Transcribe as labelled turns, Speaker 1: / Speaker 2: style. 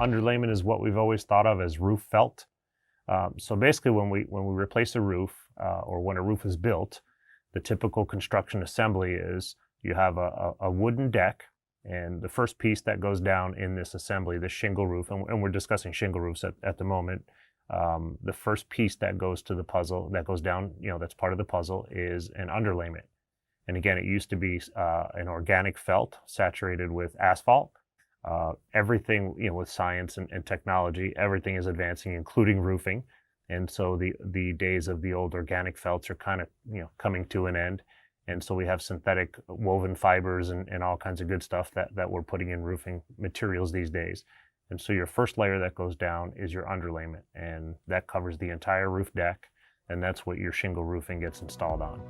Speaker 1: Underlayment is what we've always thought of as roof felt. So basically, when we replace a roof or when a roof is built, the typical construction assembly is you have a wooden deck, and the first piece that goes down in this assembly, the shingle roof, and we're discussing shingle roofs at the moment. The first piece that goes to the puzzle, that goes down, that's part of the puzzle, is an underlayment. And again, it used to be an organic felt saturated with asphalt. Everything, with science and technology, everything is advancing, including roofing. And so the days of the old organic felts are kind of, coming to an end. And so we have synthetic woven fibers and all kinds of good stuff that we're putting in roofing materials these days. And so your first layer that goes down is your underlayment, and that covers the entire roof deck, and that's what your shingle roofing gets installed on.